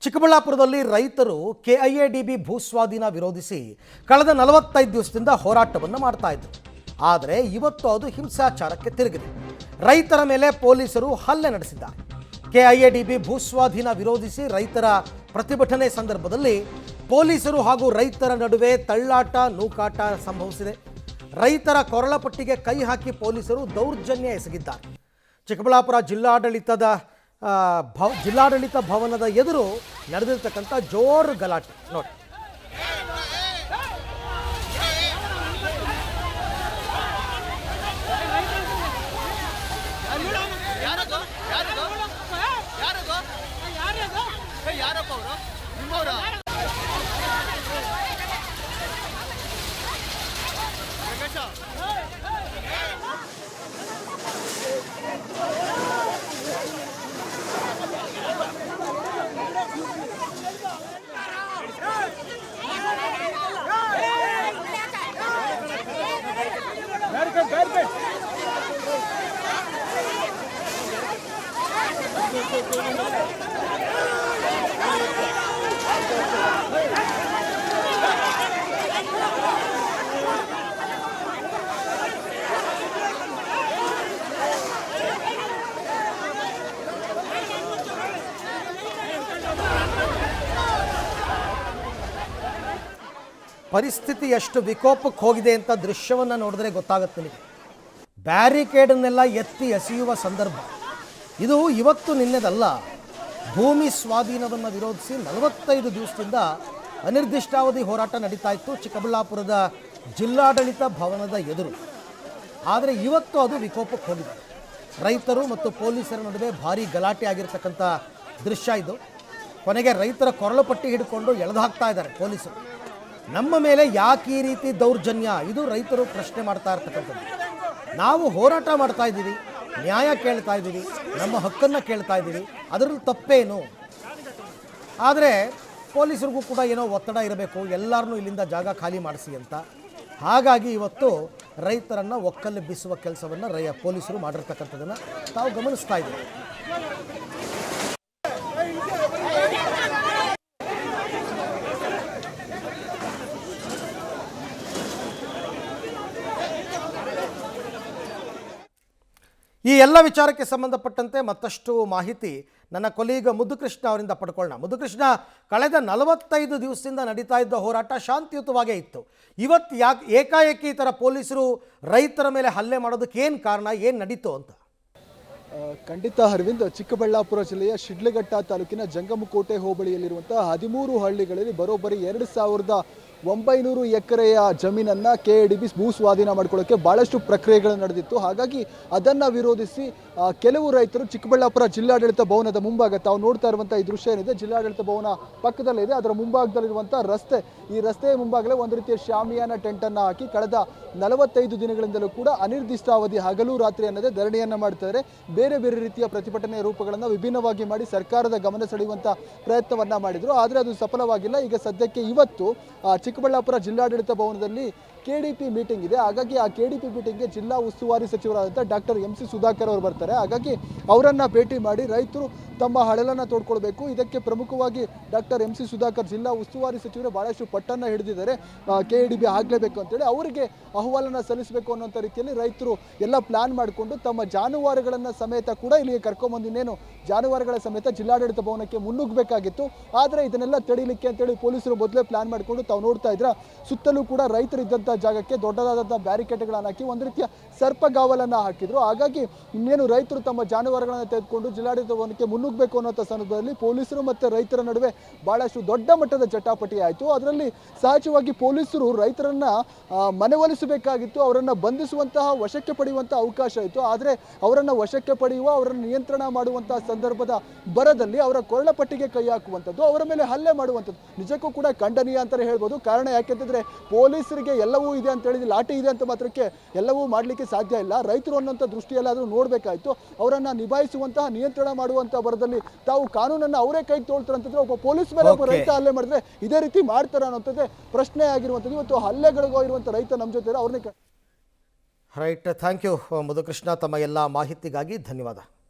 ಚಿಕ್ಕಬಳ್ಳಾಪುರದಲ್ಲಿ ರೈತರು ಕೆಐಎಡಿಬಿ ಭೂಸ್ವಾಧೀನ ವಿರೋಧಿಸಿ ಕಳೆದ 45 ದಿವಸದಿಂದ ಹೋರಾಟವನ್ನು ಮಾಡ್ತಾ ಇದ್ರು. ಆದರೆ ಇವತ್ತು ಅದು ಹಿಂಸಾಚಾರಕ್ಕೆ ತಿರುಗಿದೆ. ರೈತರ ಮೇಲೆ ಪೊಲೀಸರು ಹಲ್ಲೆ ನಡೆಸಿದ್ದಾರೆ. ಕೆಐಎಡಿಬಿ ಭೂಸ್ವಾಧೀನ ವಿರೋಧಿಸಿ ರೈತರ ಪ್ರತಿಭಟನೆ ಸಂದರ್ಭದಲ್ಲಿ ಪೊಲೀಸರು ಹಾಗೂ ರೈತರ ನಡುವೆ ತಳ್ಳಾಟ ನೂಕಾಟ ಸಂಭವಿಸಿದೆ. ರೈತರ ಕೊರಳಪಟ್ಟಿಗೆ ಕೈ ಹಾಕಿ ಪೊಲೀಸರು ದೌರ್ಜನ್ಯ ಎಸಗಿದ್ದಾರೆ. ಚಿಕ್ಕಬಳ್ಳಾಪುರ ಜಿಲ್ಲಾಡಳಿತ ಭವನದ ಎದುರು ನಡೆದಿರ್ತಕ್ಕಂಥ ಜೋರು ಗಲಾಟೆ ನೋಡಿ. ಪರಿಸ್ಥಿತಿ ಎಷ್ಟು ವಿಕೋಪಕ್ಕೆ ಹೋಗಿದೆ ಅಂತ ದೃಶ್ಯವನ್ನು ನೋಡಿದ್ರೆ ಗೊತ್ತಾಗುತ್ತೆ ನಿಮಗೆ. ಬ್ಯಾರಿಕೇಡನ್ನೆಲ್ಲ ಎತ್ತಿ ಎಸೆಯುವ ಸಂದರ್ಭ ಇದು ಇವತ್ತು ನಿನ್ನೆದಲ್ಲ. ಭೂಮಿ ಸ್ವಾಧೀನವನ್ನು ವಿರೋಧಿಸಿ 45 ದಿವಸದಿಂದ ಅನಿರ್ದಿಷ್ಟಾವಧಿ ಹೋರಾಟ ನಡೀತಾ ಇತ್ತು ಚಿಕ್ಕಬಳ್ಳಾಪುರದ ಜಿಲ್ಲಾಡಳಿತ ಭವನದ ಎದುರು. ಆದರೆ ಇವತ್ತು ಅದು ವಿಕೋಪಕ್ಕೆ ಹೋಗಿದೆ. ರೈತರು ಮತ್ತು ಪೊಲೀಸರ ನಡುವೆ ಭಾರೀ ಗಲಾಟೆ ಆಗಿರ್ತಕ್ಕಂಥ ದೃಶ್ಯ ಇದು. ಕೊನೆಗೆ ರೈತರ ಕೊರಳುಪಟ್ಟಿ ಹಿಡ್ಕೊಂಡು ಎಳೆದು ಹಾಕ್ತಾ ಇದ್ದಾರೆ ಪೊಲೀಸರು. ನಮ್ಮ ಮೇಲೆ ಯಾಕೆ ಈ ರೀತಿ ದೌರ್ಜನ್ಯ, ಇದು ರೈತರು ಪ್ರಶ್ನೆ ಮಾಡ್ತಾ ಇರ್ತಕ್ಕಂಥದ್ದು. ನಾವು ಹೋರಾಟ ಮಾಡ್ತಾ ಇದ್ದೀವಿ, ನ್ಯಾಯ ಕೇಳ್ತಾ ಇದ್ದೀವಿ, ನಮ್ಮ ಹಕ್ಕನ್ನು ಕೇಳ್ತಾ ಇದ್ದೀವಿ, ಅದರಲ್ಲಿ ತಪ್ಪೇನು? ಆದರೆ ಪೊಲೀಸರಿಗೂ ಕೂಡ ಏನೋ ಒತ್ತಡ ಇರಬೇಕು, ಎಲ್ಲರನ್ನೂ ಇಲ್ಲಿಂದ ಜಾಗ ಖಾಲಿ ಮಾಡಿಸಿ ಅಂತ. ಹಾಗಾಗಿ ಇವತ್ತು ರೈತರನ್ನು ಒಕ್ಕಲೆಬ್ಬಿಸುವ ಕೆಲಸವನ್ನು ಪೊಲೀಸರು ಮಾಡಿರ್ತಕ್ಕಂಥದ್ದನ್ನು ತಾವು ಗಮನಿಸ್ತಾ ಇದ್ದೀವಿ. ಈ ಎಲ್ಲ ವಿಚಾರಕ್ಕೆ ಸಂಬಂಧಪಟ್ಟಂತೆ ಮತ್ತಷ್ಟು ಮಾಹಿತಿ ನನ್ನ ಕೊಲೀಗ ಮುದ್ದುಕೃಷ್ಣ ಅವರಿಂದ ಪಡ್ಕೊಳ್ಳೋಣ. ಮುದ್ದುಕೃಷ್ಣ, ಕಳೆದ 45 ದಿವಸದಿಂದ ನಡೀತಾ ಇದ್ದ ಹೋರಾಟ ಶಾಂತಿಯುತವಾಗೇ ಇತ್ತು. ಇವತ್ತು ಯಾಕೆ ಏಕಾಏಕಿ ಈ ಥರ ಪೊಲೀಸರು ರೈತರ ಮೇಲೆ ಹಲ್ಲೆ ಮಾಡೋದಕ್ಕೆ ಏನು ಕಾರಣ, ಏನು ನಡೀತು ಅಂತ? ಖಂಡಿತ ಅರವಿಂದ್, ಚಿಕ್ಕಬಳ್ಳಾಪುರ ಜಿಲ್ಲೆಯ ಶಿಡ್ಲಘಟ್ಟ ತಾಲೂಕಿನ ಜಂಗಮಕೋಟೆ ಹೋಬಳಿಯಲ್ಲಿರುವಂತಹ 13 ಹಳ್ಳಿಗಳಲ್ಲಿ ಬರೋಬ್ಬರಿ 2900 ಎಕರೆಯ ಜಮೀನನ್ನು ಕೆಐಎಡಿಬಿ ಭೂ ಸ್ವಾಧೀನ ಮಾಡ್ಕೊಳ್ಳೋಕ್ಕೆ ಭಾಳಷ್ಟು ಪ್ರಕ್ರಿಯೆಗಳು ನಡೆದಿತ್ತು. ಹಾಗಾಗಿ ಅದನ್ನು ವಿರೋಧಿಸಿ ಕೆಲವು ರೈತರು ಚಿಕ್ಕಬಳ್ಳಾಪುರ ಜಿಲ್ಲಾಡಳಿತ ಭವನದ ಮುಂಭಾಗ, ತಾವು ನೋಡ್ತಾ ಇರುವಂಥ ಈ ದೃಶ್ಯ ಏನಿದೆ, ಜಿಲ್ಲಾಡಳಿತ ಭವನ ಪಕ್ಕದಲ್ಲಿದೆ, ಅದರ ಮುಂಭಾಗದಲ್ಲಿರುವಂಥ ರಸ್ತೆ, ಈ ರಸ್ತೆಯ ಮುಂಭಾಗಲೇ ಒಂದು ರೀತಿಯ ಶಾಮಿಯಾನ ಟೆಂಟನ್ನು ಹಾಕಿ ಕಳೆದ 45 ದಿನಗಳಿಂದಲೂ ಕೂಡ ಅನಿರ್ದಿಷ್ಟಾವಧಿ ಹಗಲು ರಾತ್ರಿ ಅನ್ನದೇ ಧರಣಿಯನ್ನು ಮಾಡ್ತಾರೆ. ಬೇರೆ ಬೇರೆ ರೀತಿಯ ಪ್ರತಿಭಟನೆಯ ರೂಪಗಳನ್ನು ವಿಭಿನ್ನವಾಗಿ ಮಾಡಿ ಸರ್ಕಾರದ ಗಮನ ಸೆಳೆಯುವಂಥ ಪ್ರಯತ್ನವನ್ನು ಮಾಡಿದರು. ಆದರೆ ಅದು ಸಫಲವಾಗಿಲ್ಲ. ಈಗ ಸದ್ಯಕ್ಕೆ ಇವತ್ತು ಚಿಕ್ಕಬಳ್ಳಾಪುರ ಜಿಲ್ಲಾಡಳಿತ ಭವನದಲ್ಲಿ ಕೆಡಿಪಿ ಮೀಟಿಂಗ್ ಇದೆ. ಹಾಗಾಗಿ ಆ ಕೆಡಿಪಿ ಮೀಟಿಂಗ್ಗೆ ಜಿಲ್ಲಾ ಉಸ್ತುವಾರಿ ಸಚಿವರಾದಂಥ ಡಾಕ್ಟರ್ ಎಂ ಸಿ ಸುಧಾಕರ್ ಅವರು ಬರ್ತಾರೆ. ಹಾಗಾಗಿ ಅವರನ್ನು ಭೇಟಿ ಮಾಡಿ ರೈತರು ತಮ್ಮ ಹಳಲನ್ನು ತೋಡ್ಕೊಳ್ಬೇಕು. ಇದಕ್ಕೆ ಪ್ರಮುಖವಾಗಿ ಡಾಕ್ಟರ್ ಎಂ ಸಿ ಸುಧಾಕರ್ ಜಿಲ್ಲಾ ಉಸ್ತುವಾರಿ ಸಚಿವರು ಭಾಳಷ್ಟು ಪಟ್ಟನ್ನು ಹಿಡಿದಿದ್ದಾರೆ. ಕೆಐಎಡಿಬಿ ಆಗಲೇಬೇಕು ಅಂತೇಳಿ ಅವರಿಗೆ ಅಹವಾಲನ್ನು ಸಲ್ಲಿಸಬೇಕು ಅನ್ನೋಂಥ ರೀತಿಯಲ್ಲಿ ರೈತರು ಎಲ್ಲ ಪ್ಲಾನ್ ಮಾಡಿಕೊಂಡು ತಮ್ಮ ಜಾನುವಾರುಗಳನ್ನು ಸಮೇತ ಕೂಡ ಇಲ್ಲಿಗೆ ಕರ್ಕೊಂಬಂದು, ಇನ್ನೇನು ಜಾನುವಾರುಗಳ ಸಮೇತ ಜಿಲ್ಲಾಡಳಿತ ಭವನಕ್ಕೆ ಮುನ್ನುಗ್ಗಬೇಕಾಗಿತ್ತು. ಆದರೆ ಇದನ್ನೆಲ್ಲ ತಡೀಲಿಕ್ಕೆ ಅಂತೇಳಿ ಪೊಲೀಸರು ಮೊದಲೇ ಪ್ಲಾನ್ ಮಾಡಿಕೊಂಡು, ತಾವು ನೋಡ್ತಾ ಇದ್ರ ಸುತ್ತಲೂ ಕೂಡ ರೈತರು ಇದ್ದಂಥ ಜಾಗಕ್ಕೆ ದೊಡ್ಡದಾದಂಥ ಬ್ಯಾರಿಕೇಡ್ಗಳನ್ನು ಹಾಕಿ ಒಂದು ರೀತಿಯ ಸರ್ಪಗಾವಲನ್ನು ಹಾಕಿದ್ರು. ಹಾಗಾಗಿ ಇನ್ನೇನು ರೈತರು ತಮ್ಮ ಜಾನುವಾರುಗಳನ್ನು ತೆಗೆದುಕೊಂಡು ಜಿಲ್ಲಾಡಳಿತ ಭವನಕ್ಕೆ ಮುನ್ನುಗ್ಗಬೇಕು ಅನ್ನೋಂಥ ಸಂದರ್ಭದಲ್ಲಿ ಪೊಲೀಸರು ಮತ್ತು ರೈತರ ನಡುವೆ ಭಾಳಷ್ಟು ದೊಡ್ಡ ಮಟ್ಟದ ಜಟಾಪಟಿ ಆಯಿತು. ಅದರಲ್ಲಿ ಸಹಜವಾಗಿ ಪೊಲೀಸರು ರೈತರನ್ನ ಮನವೊಲಿಸಬೇಕಾಗಿತ್ತು, ಅವರನ್ನು ಬಂಧಿಸುವಂತಹ ವಶಕ್ಕೆ ಪಡೆಯುವಂಥ ಅವಕಾಶ ಇತ್ತು. ಆದರೆ ಅವರನ್ನು ವಶಕ್ಕೆ ಪಡೆಯುವ, ಅವರನ್ನು ನಿಯಂತ್ರಣ ಮಾಡುವಂತಹ ಸಂದರ್ಭದ ಬರದಲ್ಲಿ ಅವರ ಕೊರಳಪಟ್ಟಿಗೆ ಕೈ ಹಾಕುವಂಥದ್ದು, ಅವರ ಮೇಲೆ ಹಲ್ಲೆ ಮಾಡುವಂಥದ್ದು ನಿಜಕ್ಕೂ ಕೂಡ ಖಂಡನೀಯ ಅಂತಲೇ ಹೇಳ್ಬೋದು. ಕಾರಣ ಯಾಕೆಂತಂದರೆ ಪೊಲೀಸರಿಗೆ ಎಲ್ಲವೂ ಇದೆ ಅಂತ ಹೇಳಿದ್ರೆ, ಲಾಠಿ ಇದೆ ಅಂತ ಮಾತ್ರಕ್ಕೆ ಎಲ್ಲವೂ ಮಾಡಲಿಕ್ಕೆ ಸಾಧ್ಯ ಇಲ್ಲ. ರೈತರು ಅನ್ನೋಂಥ ದೃಷ್ಟಿಯಲ್ಲಾದರೂ ನೋಡಬೇಕಾಯಿತು. ಅವರನ್ನು ನಿಭಾಯಿಸುವಂತಹ, ನಿಯಂತ್ರಣ ಮಾಡುವಂಥ ಬರದಲ್ಲಿ ತಾವು ಕಾನೂನನ್ನು ಅವರೇ ಕೈಗೆ ತೊಗೊಳ್ತಾರೆ ಅಂತಂದ್ರೆ, ಒಬ್ಬ ಪೊಲೀಸ್ ಮೇಲೆ ಒಬ್ಬ ರೈತ ಹಲ್ಲೆ ಮಾಡಿದ್ರೆ ಇದೇ ರೀತಿ ಮಾಡ್ತಾರೆ ಅನ್ನೋಂಥದ್ದೇ ಪ್ರಶ್ನೆ ಆಗಿರುವಂಥದ್ದು. ಇವತ್ತು ಹಲ್ಲೆಗಳಿಗೋಗಿರುವಂಥ ರೈತ ನಮ್ಮ ಜೊತೆ ಅವ್ರನ್ನೇ. Right, thank you Muddukrishna. ತಮ್ಮ ಎಲ್ಲ ಮಾಹಿತಿಗಾಗಿ ಧನ್ಯವಾದ.